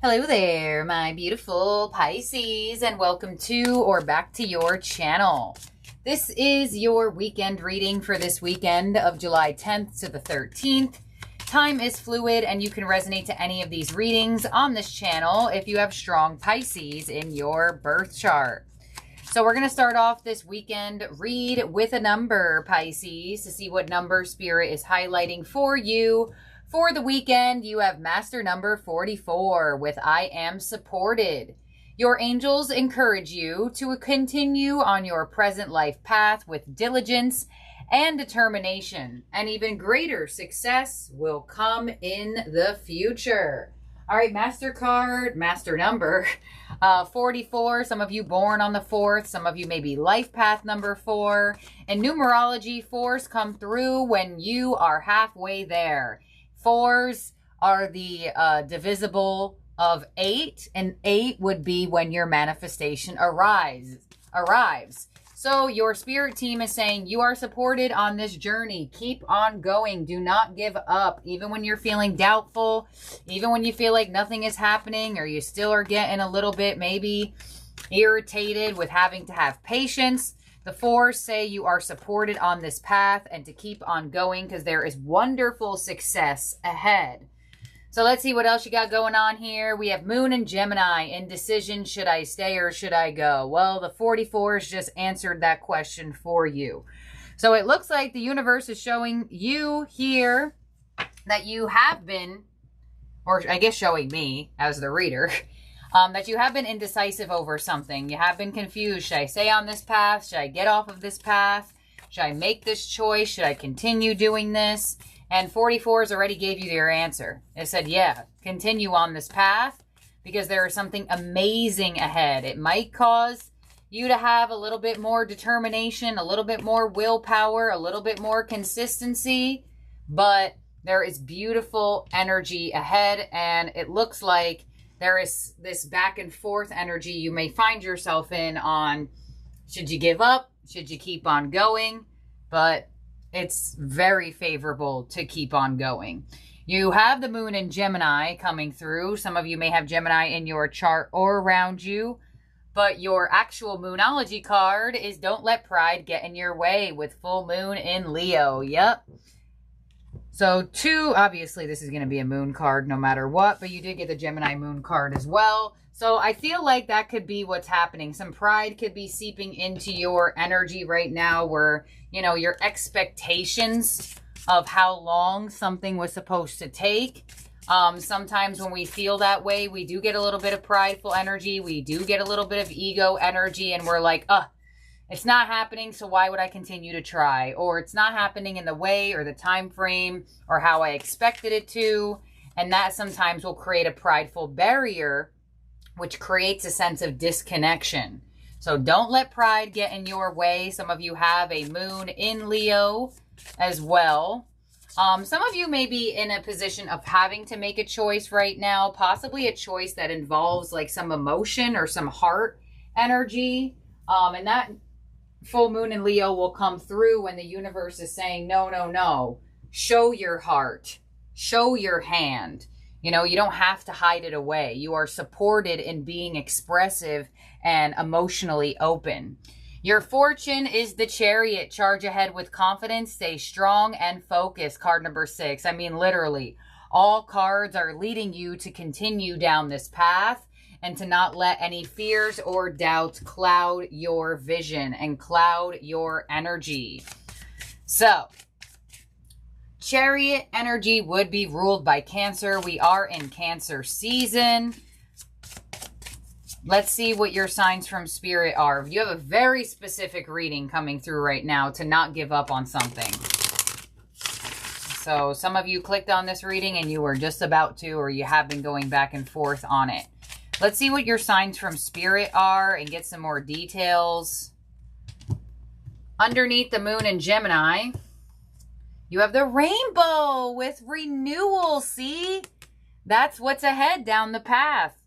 Hello there, my beautiful Pisces, and welcome to or back to your channel. This is your weekend reading for this weekend of July 10th to the 13th. Time is fluid and you can resonate to any of these readings on this channel if you have strong Pisces in your birth chart. So we're going to start off this weekend read with a number, Pisces, to see what number Spirit is highlighting for you. For the weekend, you have master number 44 with I am supported. Your angels encourage you to continue on your present life path with diligence and determination, and even greater success will come in the future. All right, master card, master number 44. Some of you born on the 4th, some of you maybe life path number 4. In numerology, 4s come through when you are halfway there. 4s are the divisible of 8, and 8 would be when your manifestation arrives. So your spirit team is saying you are supported on this journey. Keep on going. Do not give up. Even when you're feeling doubtful, even when you feel like nothing is happening, or you still are getting a little bit maybe irritated with having to have patience. The 4s say you are supported on this path and to keep on going because there is wonderful success ahead. So let's see what else you got going on here. We have Moon and Gemini. Indecision, should I stay or should I go? Well, the 44s just answered that question for you. So it looks like the universe is showing you here that you have been, or I guess showing me as the reader, that you have been indecisive over something. You have been confused. Should I stay on this path? Should I get off of this path? Should I make this choice? Should I continue doing this? And 44s already gave you your answer. It said, yeah, continue on this path because there is something amazing ahead. It might cause you to have a little bit more determination, a little bit more willpower, a little bit more consistency, but there is beautiful energy ahead, and it looks like there is this back and forth energy you may find yourself in on, should you give up? Should you keep on going? But it's very favorable to keep on going. You have the Moon in Gemini coming through. Some of you may have Gemini in your chart or around you, but your actual Moonology card is Don't Let Pride Get in Your Way with full moon in Leo. Yep. So obviously this is going to be a moon card no matter what, but you did get the Gemini moon card as well. So I feel like that could be what's happening. Some pride could be seeping into your energy right now where, you know, your expectations of how long something was supposed to take. Sometimes when we feel that way, we do get a little bit of prideful energy. We do get a little bit of ego energy, and we're like, it's not happening, so why would I continue to try? Or it's not happening in the way or the time frame or how I expected it to. And that sometimes will create a prideful barrier, which creates a sense of disconnection. So don't let pride get in your way. Some of you have a moon in Leo as well. Some of you may be in a position of having to make a choice right now, possibly a choice that involves like some emotion or some heart energy. And that full moon in Leo will come through when the universe is saying, no, no, no, show your heart, show your hand. You know, you don't have to hide it away. You are supported in being expressive and emotionally open. Your fortune is the Chariot. Charge ahead with confidence, stay strong and focused. Card number 6. I mean, literally, all cards are leading you to continue down this path and to not let any fears or doubts cloud your vision and cloud your energy. So, Chariot energy would be ruled by Cancer. We are in Cancer season. Let's see what your signs from Spirit are. You have a very specific reading coming through right now to not give up on something. So some of you clicked on this reading and you were just about to, or you have been going back and forth on it. Let's see what your signs from Spirit are and get some more details. Underneath the moon in Gemini, you have the rainbow with renewal. See? That's what's ahead down the path.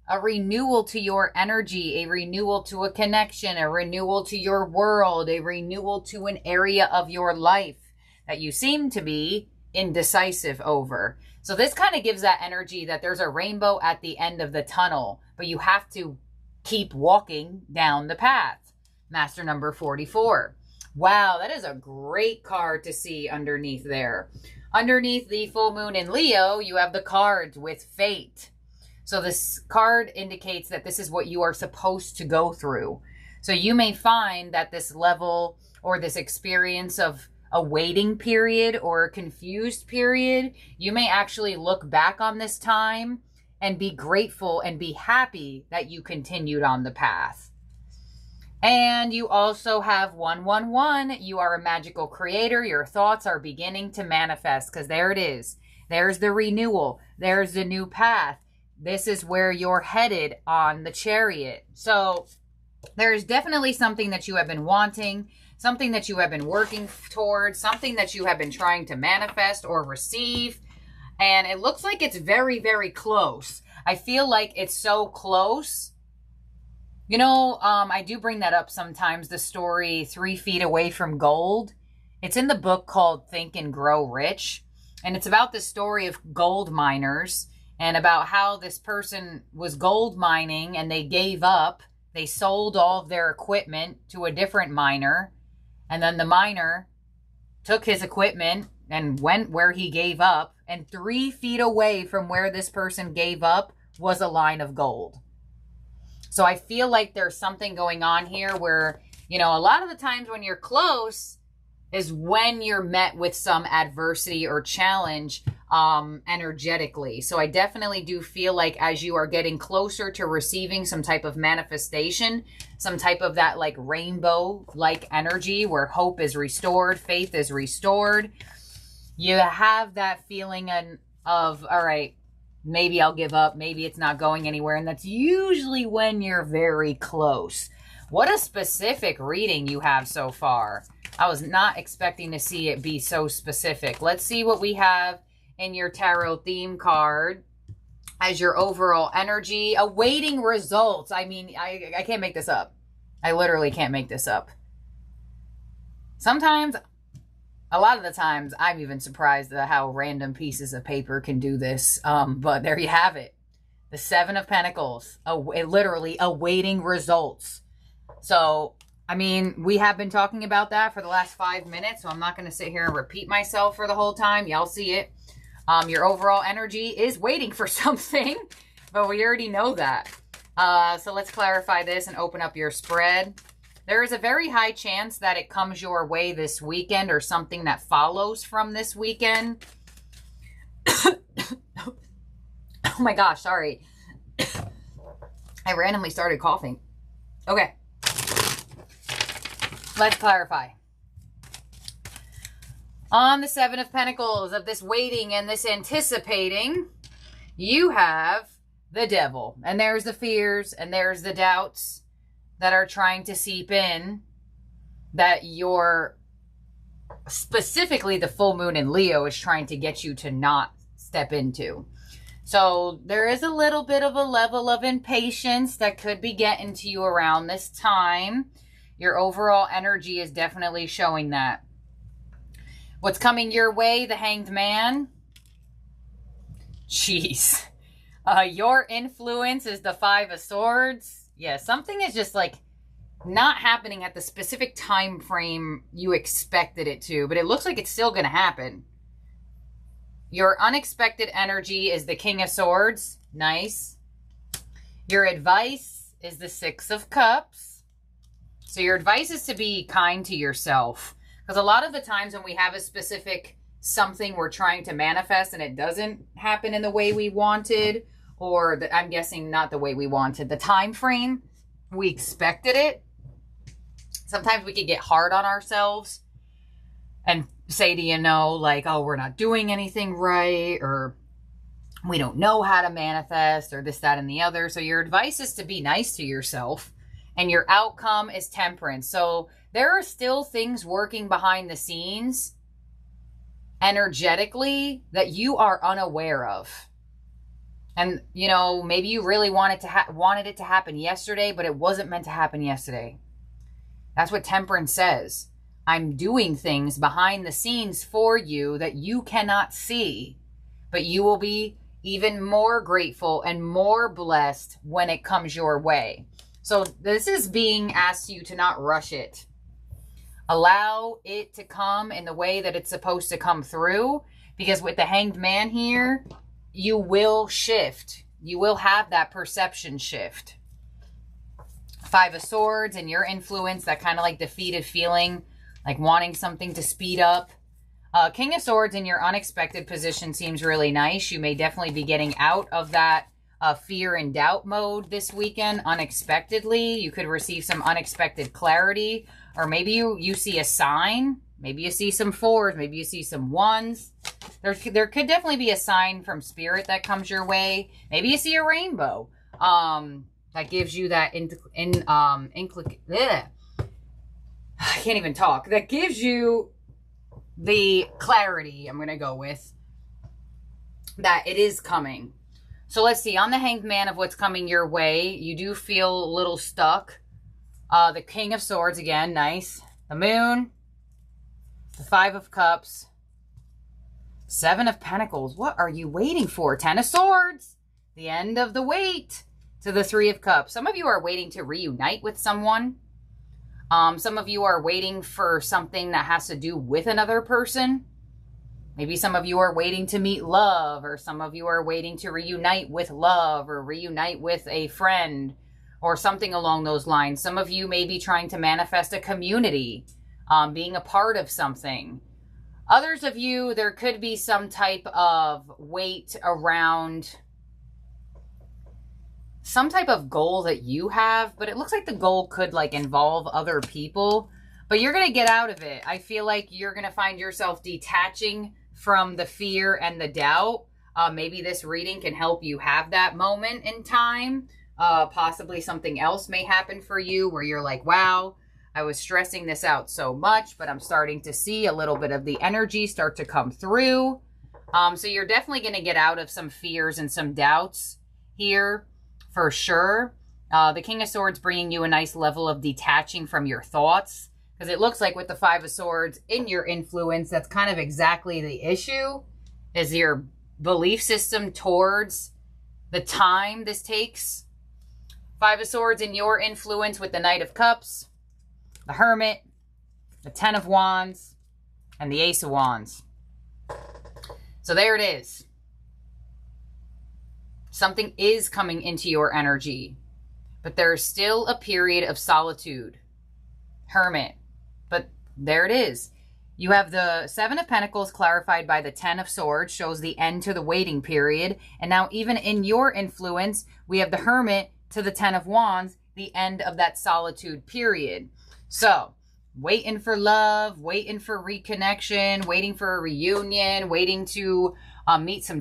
A renewal to your energy, a renewal to a connection, a renewal to your world, a renewal to an area of your life that you seem to be indecisive over. So this kind of gives that energy that there's a rainbow at the end of the tunnel, but you have to keep walking down the path. Master number 44. Wow, that is a great card to see underneath there. Underneath the full moon in Leo, you have the cards with fate. So this card indicates that this is what you are supposed to go through. So you may find that this level or this experience of a waiting period or a confused period, you may actually look back on this time and be grateful and be happy that you continued on the path. And you also have 111. You are a magical creator. Your thoughts are beginning to manifest, because there it is. There's the renewal. There's the new path. This is where you're headed on the chariot. So there's definitely something that you have been wanting, something that you have been working towards, something that you have been trying to manifest or receive. And it looks like it's very, very close. I feel like it's so close. You know, I do bring that up sometimes, the story 3 Feet Away from Gold. It's in the book called Think and Grow Rich. And it's about the story of gold miners and about how this person was gold mining and they gave up. They sold all of their equipment to a different miner. And then the miner took his equipment and went where he gave up. And 3 feet away from where this person gave up was a line of gold. So I feel like there's something going on here where, you know, a lot of the times when you're close is when you're met with some adversity or challenge energetically. So I definitely do feel like as you are getting closer to receiving some type of manifestation, some type of that like rainbow-like energy where hope is restored, faith is restored, you have that feeling of, all right, maybe I'll give up. Maybe it's not going anywhere. And that's usually when you're very close. What a specific reading you have so far. I was not expecting to see it be so specific. Let's see what we have in your tarot theme card as your overall energy. Awaiting results. I mean, I can't make this up. I literally can't make this up. Sometimes, a lot of the times, I'm even surprised at how random pieces of paper can do this. But there you have it. The 7 of Pentacles. Literally awaiting results. So, I mean, we have been talking about that for the last 5 minutes. So I'm not going to sit here and repeat myself for the whole time. Y'all see it. Your overall energy is waiting for something. But we already know that. So let's clarify this and open up your spread. There is a very high chance that it comes your way this weekend or something that follows from this weekend. Oh my gosh, sorry. I randomly started coughing. Okay. Let's clarify. On the 7 of Pentacles of this waiting and this anticipating, you have the devil. And there's the fears and there's the doubts that are trying to seep in, that you're, specifically the full moon in Leo is trying to get you to not step into. So there is a little bit of a level of impatience that could be getting to you around this time. Your overall energy is definitely showing that. What's coming your way, the Hanged Man? Jeez. Your influence is the 5 of Swords. Yeah, something is just like not happening at the specific time frame you expected it to, but it looks like it's still going to happen. Your unexpected energy is the King of Swords. Nice. Your advice is the 6 of Cups. So your advice is to be kind to yourself. Because a lot of the times when we have a specific something we're trying to manifest and it doesn't happen in the way we wanted, or I'm guessing not the way we wanted, the time frame we expected it, sometimes we can get hard on ourselves and say to, you know, like, oh, we're not doing anything right, or we don't know how to manifest, or this, that, and the other. So your advice is to be nice to yourself, and your outcome is temperance. So there are still things working behind the scenes energetically that you are unaware of. And, you know, maybe you really wanted it to happen yesterday, but it wasn't meant to happen yesterday. That's what temperance says. I'm doing things behind the scenes for you that you cannot see. but you will be even more grateful and more blessed when it comes your way. So this is being asked you to not rush it. Allow it to come in the way that it's supposed to come through, because with the Hanged Man here, you will shift. You will have that perception shift. Five of Swords and your influence, that kind of like defeated feeling, like wanting something to speed up. King of Swords in your unexpected position seems really nice. You may definitely be getting out of that fear and doubt mode this weekend unexpectedly. You could receive some unexpected clarity, or maybe you see a sign. Maybe you see some 4s. Maybe you see some 1s. There could definitely be a sign from spirit that comes your way. Maybe you see a rainbow. That gives you that I can't even talk. That gives you the clarity, I'm going to go with, that it is coming. So let's see. On the Hanged Man of what's coming your way, you do feel a little stuck. The King of Swords, again, nice. The Moon. The 5 of Cups. 7 of Pentacles. What are you waiting for? 10 of Swords. The end of the wait. To the 3 of Cups. Some of you are waiting to reunite with someone. Some of you are waiting for something that has to do with another person. Maybe some of you are waiting to meet love, or some of you are waiting to reunite with love, or reunite with a friend, or something along those lines. Some of you may be trying to manifest a community, being a part of something. Others of you, there could be some type of weight around some type of goal that you have, but it looks like the goal could like involve other people, but you're going to get out of it. I feel like you're going to find yourself detaching from the fear and the doubt. Maybe this reading can help you have that moment in time. Possibly something else may happen for you where you're like, wow, I was stressing this out so much, but I'm starting to see a little bit of the energy start to come through. So you're definitely going to get out of some fears and some doubts here. For sure. The King of Swords bringing you a nice level of detaching from your thoughts. Because it looks like with the 5 of Swords in your influence, that's kind of exactly the issue. Is your belief system towards the time this takes. 5 of Swords in your influence with the Knight of Cups. The Hermit. The 10 of Wands. And the Ace of Wands. So there it is. Something is coming into your energy, but there's still a period of solitude. Hermit. But there it is. You have the 7 of Pentacles clarified by the 10 of Swords, shows the end to the waiting period. And now even in your influence, we have the Hermit to the 10 of Wands, the end of that solitude period. So, waiting for love, waiting for reconnection, waiting for a reunion, waiting to meet some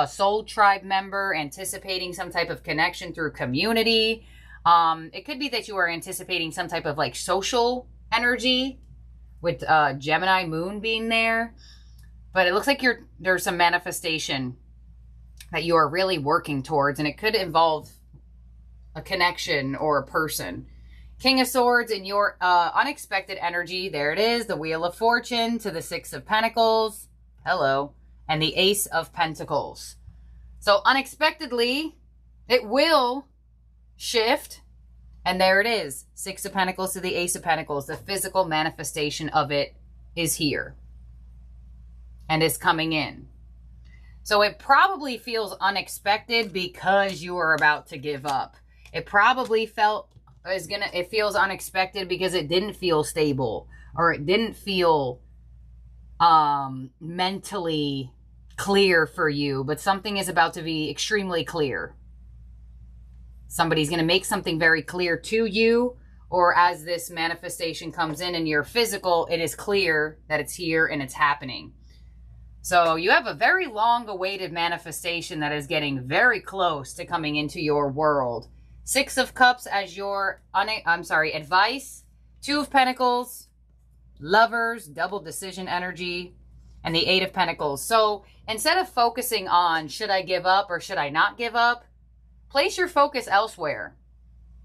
soul tribe member, anticipating some type of connection through community. It could be that you are anticipating some type of like social energy with Gemini moon being there. But it looks like there's some manifestation that you are really working towards, and it could involve a connection or a person. King of Swords in your unexpected energy. There it is. The Wheel of Fortune to the 6 of Pentacles. Hello. And the Ace of Pentacles. So unexpectedly, it will shift. And there it is. 6 of Pentacles to the Ace of Pentacles. The physical manifestation of it is here. And is coming in. So it probably feels unexpected because you are about to give up. It probably it feels unexpected because it didn't feel stable. Or it didn't feel mentally clear for you, but something is about to be extremely clear. Somebody's going to make something very clear to you, or as this manifestation comes in your physical, it is clear that it's here and it's happening. So you have a very long awaited manifestation that is getting very close to coming into your world. 6 of Cups as your advice. 2 of Pentacles, Lovers, double decision energy, and the 8 of Pentacles. So instead of focusing on should I give up or should I not give up, place your focus elsewhere.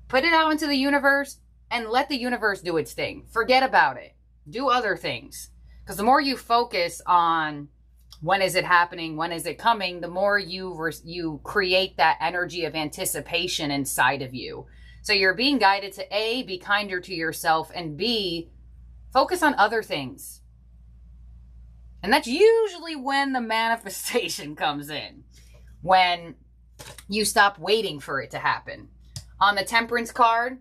Put it out into the universe and let the universe do its thing. Forget about it. Do other things. Because the more you focus on when is it happening, when is it coming, the more you create that energy of anticipation inside of you. So you're being guided to A, be kinder to yourself, and B, focus on other things. And that's usually when the manifestation comes in, when you stop waiting for it to happen. On the Temperance card,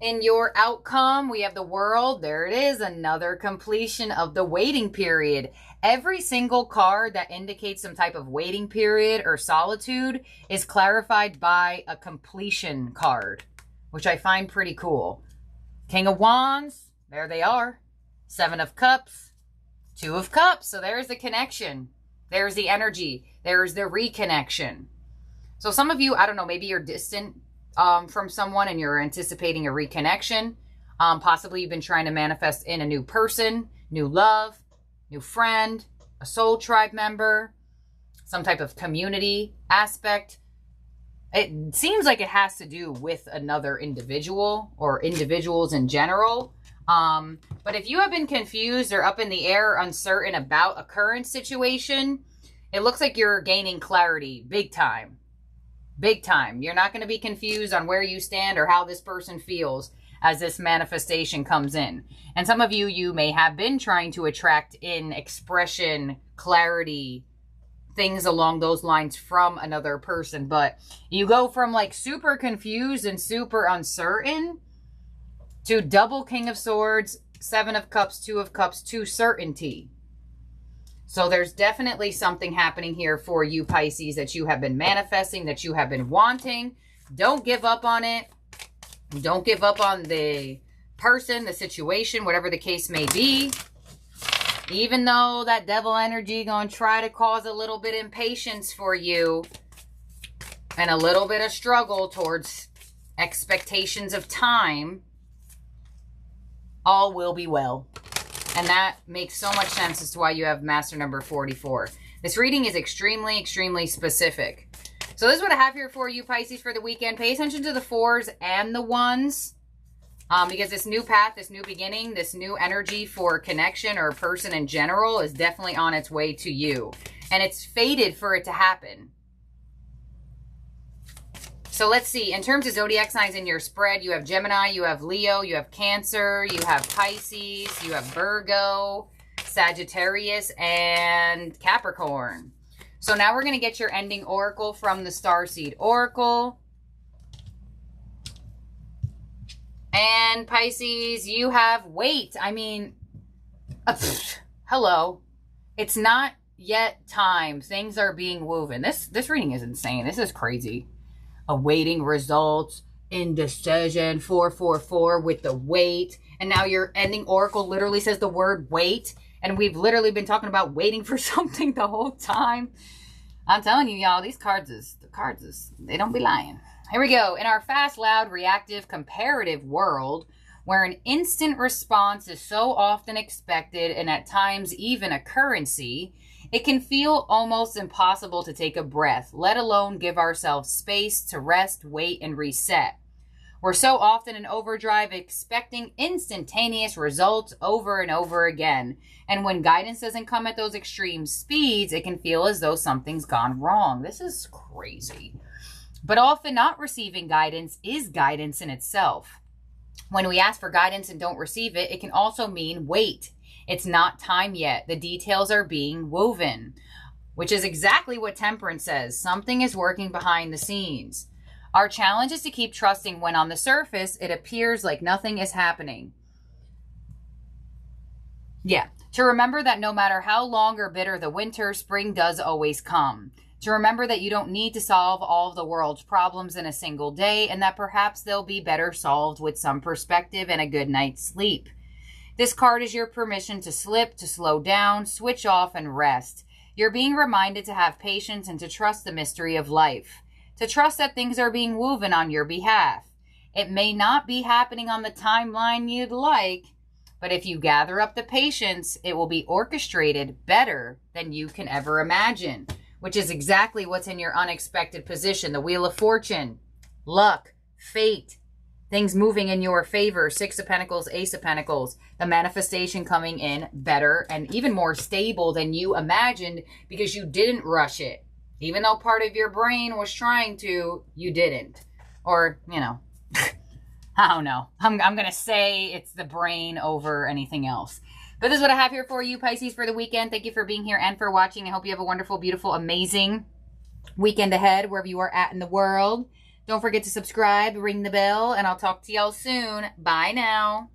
in your outcome, we have the World. There it is, another completion of the waiting period. Every single card that indicates some type of waiting period or solitude is clarified by a completion card, which I find pretty cool. King of Wands, there they are. Seven of Cups, Two of Cups. So there's the connection. There's the energy. There's the reconnection. So some of you, I don't know, maybe you're distant from someone and you're anticipating a reconnection. Possibly you've been trying to manifest in a new person, new love, new friend, a soul tribe member, some type of community aspect. It seems like it has to do with another individual or individuals in general. But if you have been confused or up in the air, uncertain about a current situation, it looks like you're gaining clarity big time. Big time. You're not going to be confused on where you stand or how this person feels as this manifestation comes in. And some of you, you may have been trying to attract in expression, clarity, things along those lines from another person. But you go from like super confused and super uncertain to double King of Swords, Seven of Cups, Two of Cups, to certainty. So there's definitely something happening here for you, Pisces, that you have been manifesting, that you have been wanting. Don't give up on it. Don't give up on the person, the situation, whatever the case may be. Even though that devil energy gonna try to cause a little bit of impatience for you and a little bit of struggle towards expectations of time, all will be well. And that makes so much sense as to why you have master number 44. This reading is extremely, extremely specific. So this is what I have here for you, Pisces, for the weekend. Pay attention to the 4s and the 1s. Because this new path, this new beginning, this new energy for connection or a person in general is definitely on its way to you. And it's fated for it to happen. So let's see. In terms of zodiac signs in your spread, you have Gemini, you have Leo, you have Cancer, you have Pisces, you have Virgo, Sagittarius, and Capricorn. So now we're going to get your ending oracle from the Starseed Oracle. And Pisces, you have wait. I mean, hello. It's not yet time. Things are being woven. This reading is insane. This is crazy. Awaiting results, indecision, 444 with the wait. And now your ending oracle literally says the word wait. And we've literally been talking about waiting for something the whole time. I'm telling you, y'all, these cards they don't be lying. Here we go. In our fast, loud, reactive, comparative world, where an instant response is so often expected and at times even a currency, it can feel almost impossible to take a breath, let alone give ourselves space to rest, wait, and reset. We're so often in overdrive, expecting instantaneous results over and over again. And when guidance doesn't come at those extreme speeds, it can feel as though something's gone wrong. This is crazy. But often not receiving guidance is guidance in itself. When we ask for guidance and don't receive it, it can also mean wait. It's not time yet. The details are being woven, which is exactly what Temperance says. Something is working behind the scenes. Our challenge is to keep trusting when on the surface, it appears like nothing is happening. Yeah. To remember that no matter how long or bitter the winter, spring does always come. To remember that you don't need to solve all of the world's problems in a single day, and that perhaps they'll be better solved with some perspective and a good night's sleep. This card is your permission to slip, to slow down, switch off, and rest. You're being reminded to have patience and to trust the mystery of life. To trust that things are being woven on your behalf. It may not be happening on the timeline you'd like, but if you gather up the patience, it will be orchestrated better than you can ever imagine, which is exactly what's in your unexpected position. The Wheel of Fortune, luck, fate. Things moving in your favor. Six of Pentacles, Ace of Pentacles. The manifestation coming in better and even more stable than you imagined because you didn't rush it. Even though part of your brain was trying to, you didn't. Or, you know, I don't know. I'm going to say it's the brain over anything else. But this is what I have here for you, Pisces, for the weekend. Thank you for being here and for watching. I hope you have a wonderful, beautiful, amazing weekend ahead, wherever you are at in the world. Don't forget to subscribe, ring the bell, and I'll talk to y'all soon. Bye now.